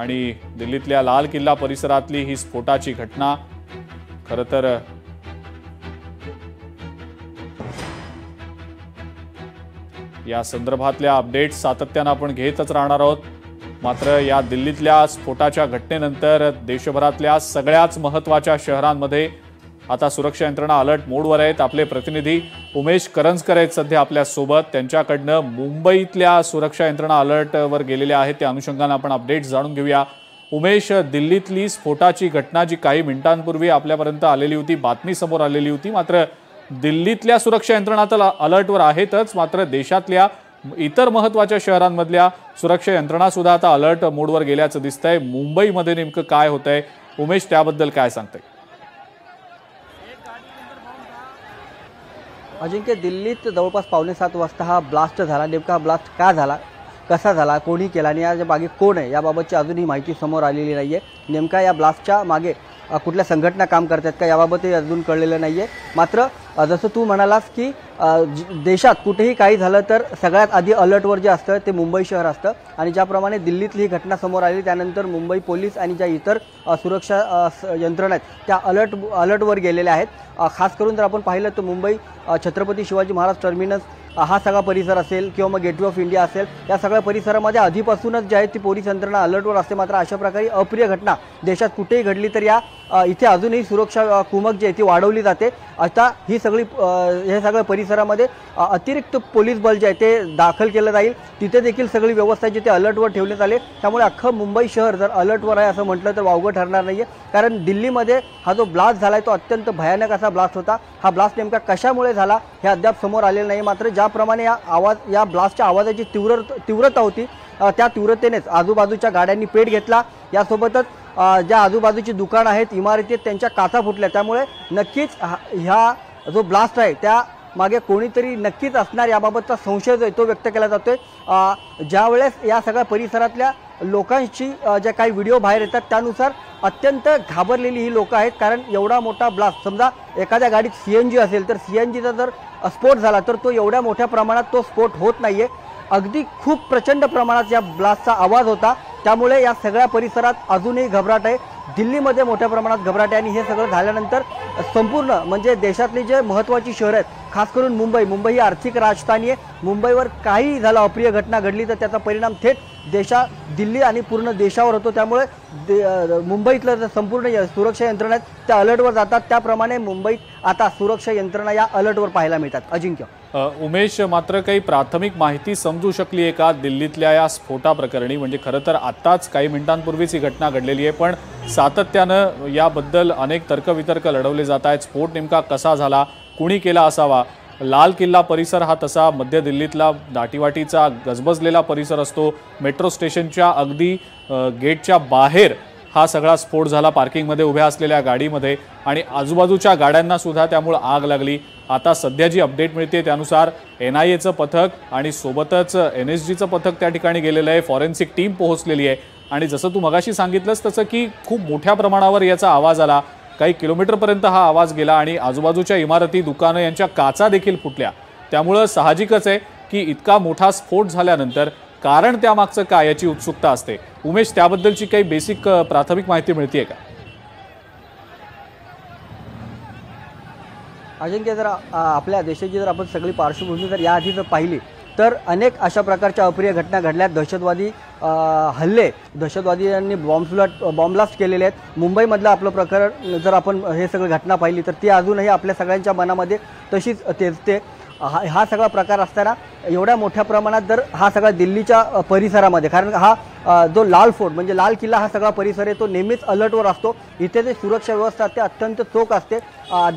आणि दिल्लीतल्या लाल किल्ला परिसरातली ही स्फोटाची घटना। खरं तर या संदर्भातल्या अपडेट्स सातत्याने आपण घेतच राहणार आहोत। मात्र या दिल्लीतल्या स्फोटाच्या घटनेनंतर देशभरातल्या सगळ्याच महत्त्वाच्या शहरांमध्ये आता सुरक्षा यंत्रणा अलर्ट मोडवर आहेत। आपले प्रतिनिधी उमेश करंजकर आहेत सध्या आपल्या सोबत। त्यांच्याकडनं मुंबईतल्या सुरक्षा यंत्रणा अलर्टवर गेलेल्या आहेत, त्या अनुषंगाने आपण अपडेट्स जाणून घेऊया। उमेश, दिल्लीतली स्फोटाची घटना जी काही मिनिटांपूर्वी आपल्यापर्यंत आलेली होती, बातमी समोर आलेली होती, मात्र दिल्लीतल्या सुरक्षा यंत्रणा तर अलर्टवर आहेतच, मात्र देशातल्या इतर महत्त्वाच्या शहरांमधल्या सुरक्षा यंत्रणा सुद्धा आता अलर्ट मोडवर गेल्याचं दिसतंय। मुंबईमध्ये नेमकं काय होतंय उमेश, त्याबद्दल काय सांगताय? अजिंक्य, दिल्लीत जवळपास 6:45 वाजता हा ब्लास्ट झाला। नेमका हा ब्लास्ट का झाला, कसा झाला, कोणी केला आणि या मागे कोण आहे याबाबतची अजूनही माहिती समोर आलेली नाही आहे। नेमका या ब्लास्टच्या मागे कुठल्या संघटना काम करतात का याबाबतही अजून कळलेलं नाही आहे। मात्र जसं तू म्हणालास की देशात कुठेही काही झालं तर सगळ्यात आधी अलर्टवर जे असतं ते मुंबई शहर असतं आणि ज्याप्रमाणे दिल्लीतली ही घटना समोर आली त्यानंतर मुंबई पोलीस आणि ज्या इतर सुरक्षा यंत्रणा आहेत त्या अलर्टवर गेलेल्या आहेत। खास करून जर आपण पाहिलं तर मुंबई छत्रपती शिवाजी महाराज टर्मिनस हा सगळा परिसर असेल किंवा मग गेटवे ऑफ इंडिया असेल, या सगळ्या परिसरामध्ये आधीपासूनच जे आहे ती पोलीस यंत्रणा अलर्टवर असते। मात्र अशा प्रकारे अप्रिय घटना देशात कुठेही घडली तर या इथे अजूनही सुरक्षा कुमक जी आहे ती वाढवली जाते। आता हे सगळ्या परिसरामध्ये अतिरिक्त पोलीस बल जे आहे ते दाखल केलं जाईल, तिथे देखील सगळी व्यवस्था जी ते अलर्टवर ठेवण्यात आले। त्यामुळे अख्खं मुंबई शहर जर अलर्टवर आहे असं म्हटलं तर वावगं ठरणार नाहीये, कारण दिल्लीमध्ये हा जो ब्लास्ट झालाय तो अत्यंत भयानक असा ब्लास्ट होता। हा ब्लास्ट नेमका कशामुळे झाला हे अद्याप समोर आलेलं नाही। मात्र ज्याप्रमाणे या ब्लास्टच्या आवाजाची तीव्रता होती त्या तीव्रतेनेच आजूबाजूच्या गाड्यांनी पेट घेतला। यासोबतच ज्या आजूबाजूची दुकानं आहेत, इमारती आहेत, त्यांच्या काचा फुटल्या। त्यामुळे नक्कीच ह्या जो ब्लास्ट आहे त्या मागे कोणीतरी नक्कीच असणार याबाबतचा संशय जो आहे तो व्यक्त केला जातोय। ज्यावेळेस या सगळ्या परिसरातल्या लोकांची ज्या काही व्हिडिओ बाहेर येतात त्यानुसार अत्यंत घाबरलेली ही लोक आहेत, कारण एवढा मोठा ब्लास्ट, समजा एखाद्या गाडीत CNG असेल तर CNGचा जर स्फोट झाला तर तो एवढ्या मोठ्या प्रमाणात तो स्फोट होत नाहीये। अगदी खूप प्रचंड प्रमाणात या ब्लास्टचा आवाज होता, त्यामुळे या सगळ्या परिसरात अजूनही घबराट आहे। दिल्लीमध्ये मोठ्या प्रमाणात घबराट आहे आणि हे सगळं झाल्यानंतर संपूर्ण म्हणजे देशातली जे महत्त्वाची शहरं आहेत, खास करून मुंबई ही आर्थिक राजधानी आहे। मुंबईवर काही झालं, अप्रिय घटना घडली तर त्याचा परिणाम थेट दिल्ली आणि पूर्ण देशावर होतो। त्यामुळे मुंबईतलं संपूर्ण सुरक्षा यंत्रणा आहेत त्या अलर्टवर जातात। त्याप्रमाणे मुंबईत आता सुरक्षा यंत्रणा या अलर्टवर पाहायला मिळतात। अजिंक्य, उमेश, मात्र काही प्राथमिक माहिती समजू शकली आहे का दिल्लीतल्या या स्फोटाप्रकरणी? म्हणजे खरं तर आत्ताच काही मिनिटांपूर्वीच ही घटना घडलेली आहे, पण सातत्यानं याबद्दल अनेक तर्कवितर्क लढवले जात आहेत। स्फोट नेमका कसा झाला, कुणी केला असावा? लाल किल्ला परिसर हा तसा मध्य दिल्लीतला दाटीवाटीचा गजबजलेला परिसर असतो। मेट्रो स्टेशनच्या अगदी गेटच्या बाहेर हा सगळा स्फोट झाला, पार्किंगमध्ये उभ्या असलेल्या गाडीमध्ये, आणि आजूबाजूच्या गाड्यांना सुद्धा त्यामुळे आग लागली। आता सध्या जी अपडेट मिळते त्यानुसार NIAचं पथक आणि सोबतच NSGचं पथक त्या ठिकाणी गेलेलं आहे, फॉरेन्सिक टीम पोहोचलेली आहे। आणि जसं तू मगाशी सांगितलंस तसं की खूप मोठ्या प्रमाणावर याचा आवाज आला, काही किलोमीटरपर्यंत हा आवाज गेला आणि आजूबाजूच्या इमारती, दुकानं यांच्या काचा देखील फुटल्या। त्यामुळे साहजिकच आहे की इतका मोठा स्फोट झाल्यानंतर कारण त्यामागचं काय याची उत्सुकता असते। उमेश, त्याबद्दलची काही बेसिक प्राथमिक माहिती मिळतेय का? अजिंक्य, जर आपल्या देशाची जर आपण सगळी पार्श्वभूमी जर याआधी जर पाहिली तर अनेक अशा प्रकारच्या अप्रिय घटना घडल्यात। दहशतवादी हल्ले, दहशतवाद्यांनी बॉम्ब ब्लास्ट केलेले आहेत। मुंबईमधलं आपलं प्रकरण जर आपण हे सगळी घटना पाहिली तर ती अजूनही आपल्या सगळ्यांच्या मनामध्ये तशीच तेजते। हा सगळा प्रकार असताना एवढ्या मोठ्या प्रमाणात जर हा सगळा दिल्लीच्या परिसरामध्ये, कारण हा जो लाल फोर्ट म्हणजे लाल किल्ला हा सगळा परिसर आहे तो नेहमीच अलर्टवर असतो। इथे जे सुरक्षा व्यवस्था असते अत्यंत चोख असते।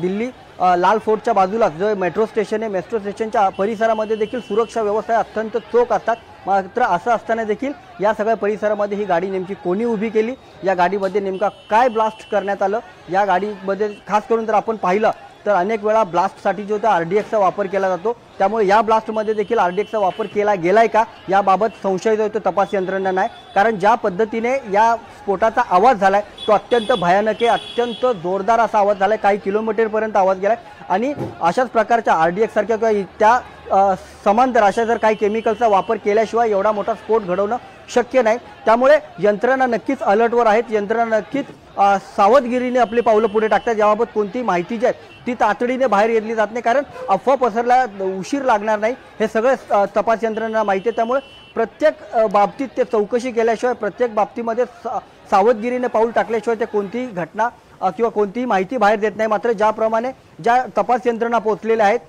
दिल्ली लाल फोर्टच्या बाजूला जो मेट्रो स्टेशन आहे, मेट्रो स्टेशनच्या परिसरामध्ये देखील सुरक्षा व्यवस्था अत्यंत चोख असतात। मात्र असं असताना देखील या सगळ्या परिसरामध्ये ही गाडी नेमकी कोणी उभी केली, या गाडीमध्ये नेमका काय ब्लास्ट करण्यात आलं, या गाडीमध्ये खास करून जर आपण पाहिलं तर अनेक वेळा ब्लास्टसाठी जो RDXचा वापर केला जातो त्यामुळे या ब्लास्टमध्ये देखील RDXचा वापर केला गेलाय का याबाबत संशय जो आहे तो तपास यंत्रणा नाही, कारण ज्या पद्धतीने या स्फोटाचा आवाज झालाय तो अत्यंत भयानक आहे, अत्यंत जोरदार असा आवाज झालाय, काही किलोमीटरपर्यंत आवाज गेलाय आणि अशाच प्रकारच्या RDX सारख्या किंवा त्या समांतर अशा जर काही केमिकलचा वापर केल्याशिवाय एवढा मोठा स्फोट घडवणं शक्य नाही। त्यामुळे यंत्रणा नक्कीच अलर्टवर आहेत, यंत्रणा नक्कीच सावधगिरीने आपले पावलं पुढे टाकतात। याबाबत कोणतीही माहिती जी आहे ती तातडीने बाहेर येतली जात नाही, कारण अफवा पसरला उशीर लागणार नाही हे सगळं तपास यंत्रणा माहिती आहे। त्यामुळे प्रत्येक बाबतीत ते चौकशी केल्याशिवाय, प्रत्येक बाबतीमध्ये सावधगिरीने पाऊल टाकल्याशिवाय ते कोणतीही घटना किंवा कोणतीही माहिती बाहेर देत नाही। मात्र ज्याप्रमाणे ज्या तपास यंत्रणा पोहोचलेल्या आहेत,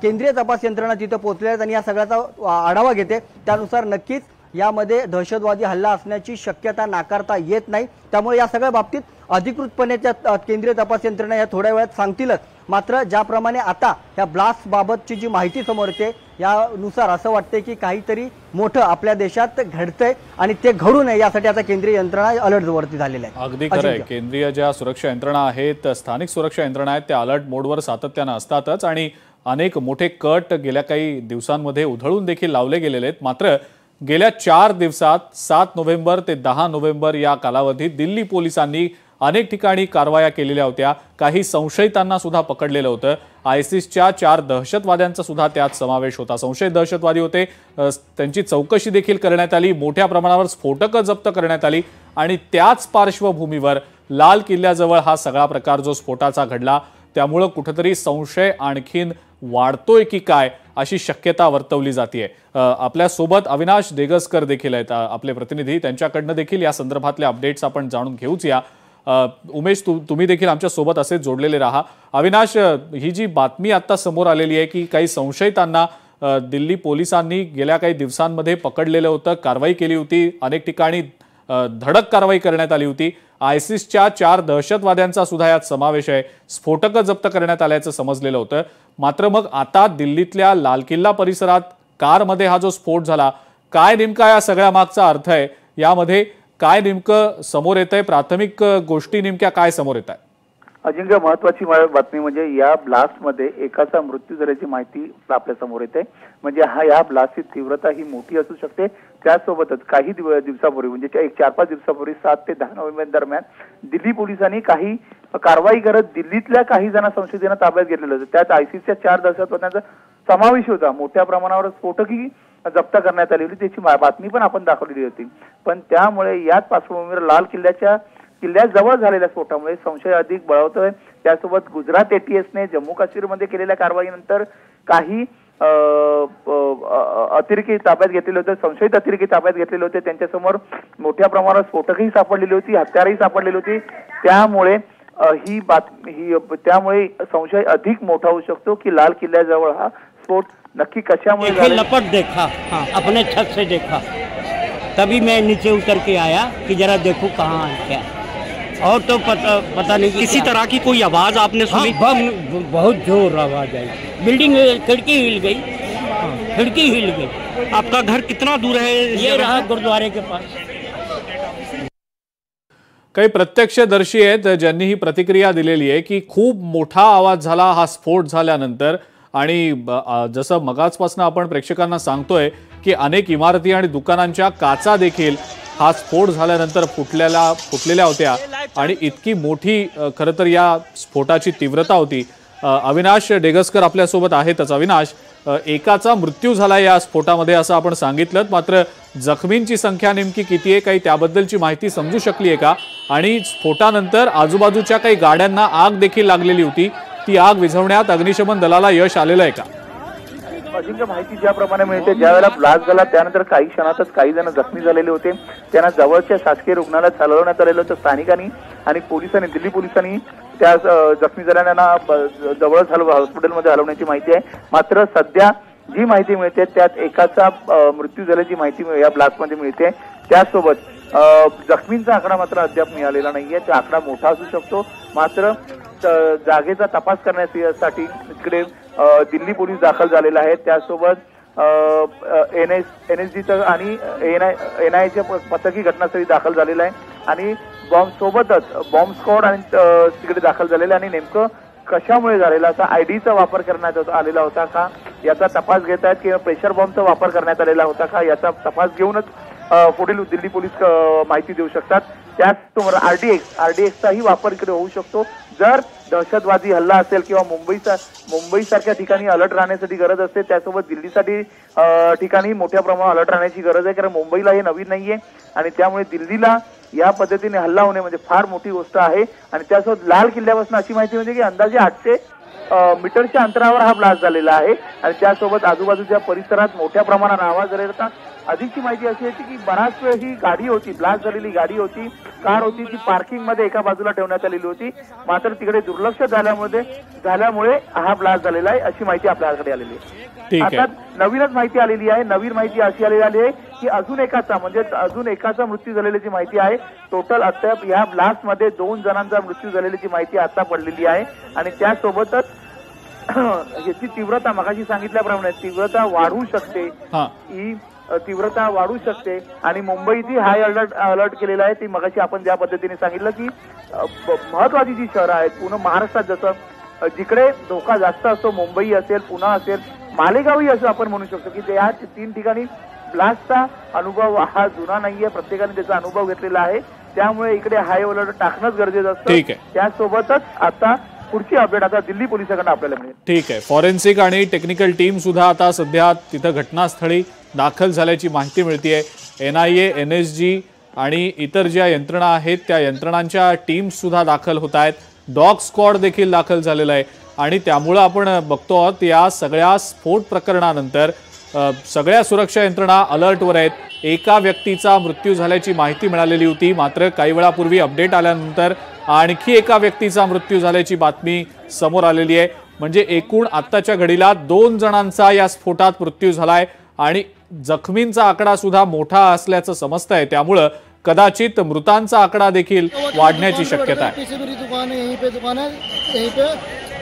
केंद्रीय तपास यंत्रणा तिथं पोहोचलेल्या आहेत आणि या सगळ्याचा आढावा घेते, त्यानुसार नक्कीच यामध्ये दहशतवादी हल्ला असण्याची शक्यता नाकारता येत नाही। त्यामुळे या सगळ्या बाबतीत अधिकृतपणे त्या केंद्रीय तपास यंत्रणा या थोड्या वेळात सांगतीलच। मात्र ज्याप्रमाणे आता या ब्लास्ट बाबतची जी माहिती समोर येते यानुसार असं वाटते की काहीतरी मोठं आपल्या देशात घडतंय आणि ते घडू नये यासाठी आता केंद्रीय यंत्रणा अलर्टवरती झालेल्या आहे। अगदी खरं आहे, केंद्रीय ज्या सुरक्षा यंत्रणा आहेत, स्थानिक सुरक्षा यंत्रणा आहेत, त्या अलर्ट मोडवर सातत्यानं असतातच आणि अनेक मोठे कट गेल्या काही दिवसांमध्ये उधळून देखील लावले गेलेले आहेत। मात्र गेल्या 4 दिवसात 7 नोव्हेंबर ते 10 नोव्हेंबर या कालावधीत दिल्ली पोलिसांनी अनेक ठिकाणी कारवाया केलेल्या होत्या, काही संशयितांना सुद्धा पकडलेलं होतं। ISISच्या 4 दहशतवाद्यांचा सुद्धा त्यात समावेश होता, संशयित दहशतवादी होते, त्यांची चौकशी देखील करण्यात आली, मोठ्या प्रमाणावर स्फोटकं जप्त करण्यात आली आणि त्याच पार्श्वभूमीवर लाल किल्ल्याजवळ हा सगळा प्रकार जो स्फोटाचा घडला त्यामुळे कुठेतरी संशय आणखीन वाढतोय की काय अशी शक्यता वर्तवली जाते। आपल्या सोबत अविनाश देगसकर देखील आहेत, आपले प्रतिनिधी, त्यांच्याकडनं देखील या संदर्भातले अपडेट्स आपण जाणून घेऊच या। उमेश, तुम्ही देखील आमच्या सोबत असेच जोडलेले राहा। अविनाश, ही जी बातमी आता समोर आलेली आहे की काही संशयितांना दिल्ली पोलिसांनी गेल्या काही दिवसांमध्ये पकडलेलं होतं, कारवाई केली होती, अनेक ठिकाणी धडक कारवाई करण्यात आली होती, ISISच्या 4 दहशतवाद्यांचा सुद्धा यात समावेश आहे, स्फोटकं जप्त करण्यात आल्याचं समजलेलं होतं। मात्र मग आता दिल्लीतल्या लाल किल्ला परिसरात कारमध्ये हा जो स्फोट झाला, काय नेमका या सगळ्या मागचा अर्थ आहे, यामध्ये काय नेमकं समोर येतंय, प्राथमिक गोष्टी नेमक्या काय समोर येत आहे? अजिंक्य, महत्वाची बातमी म्हणजे या ब्लास्टमध्ये एकाचा मृत्यू झाल्याची माहिती आपल्या समोर येते। म्हणजे या ब्लास्टची तीव्रता ही मोठी असू शकते। त्यासोबतच काही दिवसापूर्वी म्हणजे 4-5 दिवसापूर्वी 7 ते 10 नोव्हेंबर दरम्यान दिल्ली पोलिसांनी काही कारवाई करत दिल्लीतल्या काही जण संशयितांना ताब्यात घेतलेलं होतं। त्यात ISISच्या 4 दहशतवाद्यांचा समावेश होता, मोठ्या प्रमाणावर स्फोटकही जप्त करण्यात आली होती, त्याची बातमी पण आपण दाखवलेली होती। पण त्यामुळे याच पार्श्वभूमीवर लाल किल्ल्याजवळ झालेल्या स्फोटामुळे संशय अधिक बळावतोय। त्यासोबत गुजरात ATSने जम्मू काश्मीरमध्ये केलेल्या कारवाईनंतर काही अतिरेकी ताब्यात घेतलेले होते, संशयित अतिरेकी ताब्यात घेतलेले होते, त्यांच्यासमोर मोठ्या प्रमाणात स्फोटकही सापडलेली होती, हत्यारही सापडलेली होती। त्यामुळे त्यामुळे संशय अधिक मोठा होऊ शकतो की लाल किल्ल्याजवळ हा स्फोट नक्की कशामुळे झाला। लपट देखा, अपने छत से देखा, तभी मैं नीचे उतर के आया कि जरा देखूं कहाँ है क्या, और तो पता नहीं किसी तरह की कोई आवाज आपने सुनी? बहुत जोर आवाज आई, बिल्डिंग खिड़की हिल गई, खिड़की हिल गई। आपका घर कितना दूर है? ये रहा गुरुद्वारे के पास। काही प्रत्यक्षदर्शी आहेत ज्यांनी ही प्रतिक्रिया दिलेली आहे की खूप मोठा आवाज झाला हा स्फोट झाल्यानंतर, आणि जसं मगाचपासून आपण प्रेक्षकांना सांगतोय की अनेक इमारती आणि दुकानांच्या काचा देखील हा स्फोट झाल्यानंतर फुटलेल्या होत्या आणि इतकी मोठी खरं तर या स्फोटाची तीव्रता होती। अविनाश देगसकर आपल्यासोबत आहेतच। अविनाश, एकाचा मृत्यू झाला या स्फोटामध्ये असं आपण सांगितलं, मात्र जखमींची संख्या नेमकी किती आहे, काही त्याबद्दलची माहिती समजू शकली आहे का? आणि स्फोटानंतर आजूबाजूच्या काही गाड्यांना आग देखील लागलेली होती, ती आग विझवण्यात अग्निशमन दलाला यश आलेलं आहे का? अजिंक्य, माहिती ज्याप्रमाणे मिळते, ज्यावेळेला ब्लास्ट झाला त्यानंतर काही क्षणातच काही जण जखमी झालेले होते, त्यांना जवळच्या शासकीय रुग्णालयात हलवण्यात आलेलं होतं। स्थानिकांनी आणि पोलिसांनी, दिल्ली पोलिसांनी त्या जखमी झालेल्यांना जवळच हॉस्पिटलमध्ये हलवण्याची माहिती आहे। मात्र सध्या जी माहिती मिळते त्यात एकाचा मृत्यू झाल्याची माहिती या ब्लास्टमध्ये मिळते। त्यासोबत जखमींचा आकडा मात्र अद्याप मिळालेला नाहीये, तो आकडा मोठा असू शकतो। मात्र जागेचा तपास करण्यासाठी इकडे दिल्ली पोलीस दाखल झालेला आहे। त्यासोबत NSGचं आणि NIAचे पथकही घटनास्थळी दाखल झालेलं आहे आणि बॉम्ब स्क्वॉड आणि तिकडे दाखल झालेले, आणि नेमकं कशामुळे झालेला असा IDचा वापर करण्यात आलेला होता का याचा तपास घेत आहेत किंवा प्रेशर बॉम्बचा वापर करण्यात आलेला होता का याचा तपास घेऊनच पुढील दिल्ली पोलीस माहिती देऊ शकतात. त्याचबरोबर आरडीएक्सचाही वापर इकडे होऊ शकतो. जर दहशतवादी हल्ला असेल किंवा मुंबईसारख्या ठिकाणी अलर्ट राहण्यासाठी गरज असते, त्यासोबत दिल्लीसाठी ठिकाणी मोठ्या प्रमाणात अलर्ट राहण्याची गरज आहे. कारण मुंबईला हे नवीन नाहीये आणि त्यामुळे दिल्लीला या पद्धतीने हल्ला होणे म्हणजे फार मोठी गोष्ट आहे. आणि त्यासोबत लाल किल्ल्यापासून अशी माहिती मिळते की अंदाजे 800 मीटरच्या अंतरावर हा ब्लास्ट झालेला आहे आणि त्यासोबत आजूबाजूच्या परिसरात मोठ्या प्रमाणात आवाज झालेला होता. अधिकची माहिती अशी होती की बराच वेळ ही गाडी होती, ब्लास्ट झालेली गाडी होती, कार होती, ती पार्किंग मध्ये एका बाजूला ठेवण्यात आलेली होती. मात्र तिकडे दुर्लक्ष झाल्यामुळे हा ब्लास्ट झालेला आहे अशी माहिती आपल्याकडे आलेली आहे. आता नवीनच माहिती आलेली आहे. नवीन माहिती अशी आलेली आहे की अजून एकाचा मृत्यू झालेल्याची माहिती आहे. टोटल अद्याप या ब्लास्ट मध्ये 2 जणांचा मृत्यू झालेल्याची माहिती आता पडलेली आहे. आणि त्यासोबतच याची तीव्रता मगाशी सांगितल्याप्रमाणे तीव्रता वाढू शकते, ही तीव्रता वाढू शकते आणि मुंबईची हाय अलर्ट केलेला आहे. ती मगाशी आपण ज्या पद्धतीने सांगितलं की महत्वाची जी शहरं आहेत पूर्ण महाराष्ट्रात जसं जिकडे धोका जास्त असतो, मुंबई असेल, पुणे असेल, मालेगावही असं आपण म्हणू शकतो की त्या 3 ठिकाणी ब्लास्टचा अनुभव हा जुना नाहीये, प्रत्येकाने त्याचा अनुभव घेतलेला आहे. त्यामुळे इकडे हाय अलर्ट टाकणंच गरजेचं असतं. त्यासोबतच आता पुढची अपडेट आता दिल्ली पोलिसांकडून आपल्याला मिळेल. ठीक आहे. फॉरेन्सिक आणि टेक्निकल टीम सुद्धा आता सध्या तिथं घटनास्थळी दाखल झाल्याची माहिती मिळतेय. NIA, NSG आणि इतर ज्या यंत्रणा आहेत त्या यंत्रणांच्या टीम सुद्धा दाखल होत आहेत. डॉग स्क्वॉड देखील दाखल झालेला आहे आणि त्यामुळे आपण बघतो आहोत या सगळ्या स्फोट प्रकरणानंतर सगळ्या सुरक्षा यंत्रणा अलर्टवर आहेत. एका व्यक्तीचा मृत्यू झाल्याची माहिती मिळालेली होती, मात्र काही वेळापूर्वी अपडेट आल्यानंतर आणखी एका व्यक्तीचा मृत्यू झाल्याची बातमी समोर आलेली आहे. म्हणजे एकूण आत्ताच्या घडीला 2 जणांचा या स्फोटात मृत्यू झालाय आणि जखमींचा आकडा सुद्धा मोठा असल्याचं समजतंय. त्यामुळं कदाचित मृतांचा आकडा देखील वाढण्याची शक्यता आहे.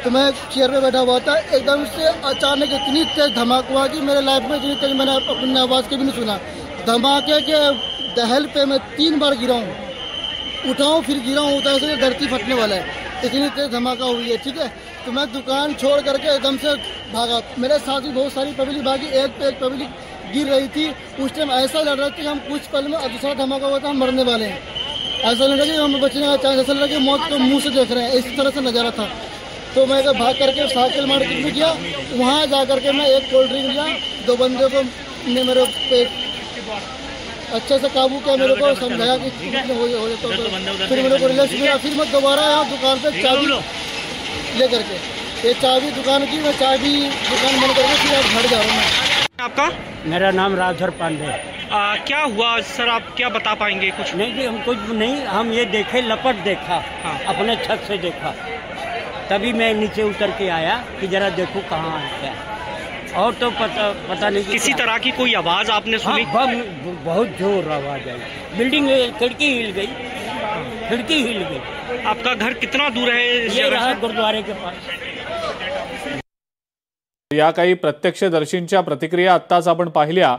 तो मैं चेयर पे बैठा हुआ था, एकदम से अचानक इतनी तेज धमाका हुआ कि मेरे लाइफ में इतनी तेज मैंने अपनी आवाज़ कभी नहीं सुना. धमाके के दहल पे मैं 3 बार गिरा हूँ, उठा हूँ फिर गिरा हूँ, ऐसे धरती फटने वाला है, इतनी तेज धमाका हुई है. ठीक है, तो मैं दुकान छोड़ करके एकदम से भागा. मेरे साथ भी बहुत सारी पब्लिक भागी, एक पे एक पब्लिक गिर रही थी. उस टाइम ऐसा लग रहा था कि हम कुछ पल में दूसरा धमाका हुआ था, हम मरने वाले हैं. ऐसा लग रहा कि हम बचने का चांस, ऐसा लग रहा कि मौत को मुँह से देख रहे हैं, इस तरह से नज़ारा था. तो मैं भाग करके साइकिल मार्केट में गया, वहाँ जा करके मैं एक कोल्ड ड्रिंक लिया. 2 बंदे को ने मेरे पे अच्छे से काबू किया, मेरे को समझाया कि हो जाता तो फिर मेरे को रिलैक्स मिला. फिर मैं दोबारा यहाँ दुकान पे चाबी ले करके ये चाबी दुकान की, मैं चाबी दुकान बंद करके फिर आज घर जा रहा हूँ. आपका? मेरा नाम राजधर पांडे. क्या हुआ सर, आप क्या बता पाएंगे कुछ? नहीं जी, हम कुछ नहीं, हम ये देखे, लपट देखा, अपने छत से देखा, तभी मैं नीचे उतर के आया कि जरा देखूं कहाँ क्या. और तो पता नहीं किसी तरह की कोई आवाज़ आपने सुनी? बहुत जोर आवाज़ आई, बिल्डिंग खिड़की हिल गई. आपका घर कितना दूर है? ये रहा गुरुद्वारे के पास. या काही प्रत्यक्षदर्शींच्या प्रतिक्रिया आत्ताच आपण पाहिल्या.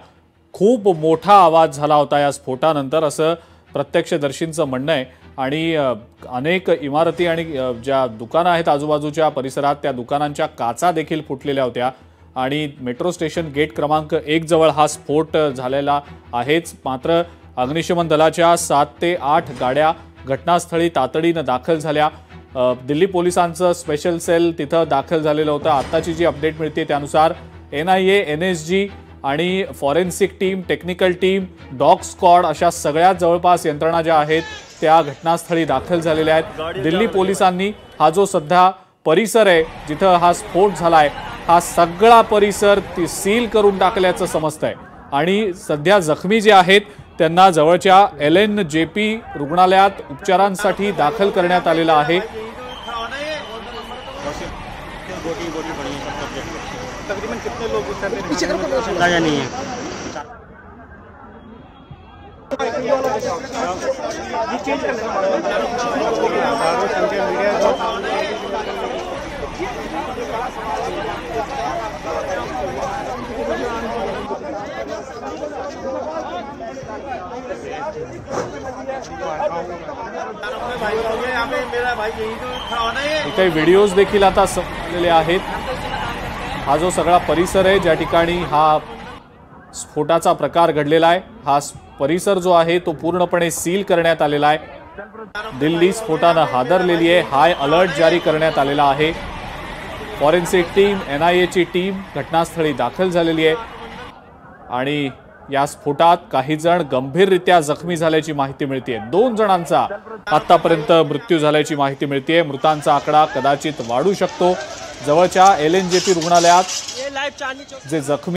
खूप मोठा आवाज झाला होता या स्फोटानंतर असं प्रत्यक्षदर्शींचं म्हणणं आहे. आणि अनेक इमारती आणि ज्या दुकानं आहेत आजूबाजूच्या परिसरात त्या दुकानांच्या काचा देखील फुटलेल्या होत्या आणि मेट्रो स्टेशन गेट क्रमांक 1 जवळ हा स्फोट झालेला आहेच. मात्र अग्निशमन दलाच्या 7 ते 8 गाड्या घटनास्थळी तातडीनं दाखल झाल्या. दिल्ली पोलिसांचं स्पेशल सेल तिथं दाखल झालेलं होतं. आत्ताची जी अपडेट मिळते त्यानुसार NIA, NSG आणि forensic team, technical team, dog squad अशा सगळ्या जवळपास यंत्रणा ज्या आहेत त्या घटनास्थळी दाखल झालेल्या आहेत. दिल्ली पोलिसांनी हा जो सध्या परिसर आहे जिथं हा स्फोट झालाय हा सगळा परिसर सील करून टाकल्याचं समजतंय आणि सध्या जखमी जे आहेत त्यांना जवळच्या LNJP रुग्णालयात उपचारांसाठी दाखल करण्यात आलेलं आहे. तकरीबन कितने लोग पीछे अंदाजा नहीं है. काही व्हिडिओज देखील आता समोर आलेले आहेत. हा जो सगळा परिसर आहे ज्या ठिकाणी हा स्फोटाचा प्रकार घडलेला आहे, हा परिसर जो आहे तो पूर्णपणे सील करण्यात आलेला आहे। दिल्ली स्फोटानं हादरलेली आहे, हाय अलर्ट जारी करण्यात आलेला आहे। फॉरेन्सिक टीम, NIA ची टीम घटनास्थळी दाखल झालेली आहे आणि या स्फोटात काही जण गंभीररित्या जखमी झाल्याची माहिती मिळते। 2 जणांचा आतापर्यंत मृत्यू झाल्याची माहिती मिळते। मृतांचा आकडा कदाचित वाढू शकतो। जवळच्या LNJP रुग्णालयात जे जखमी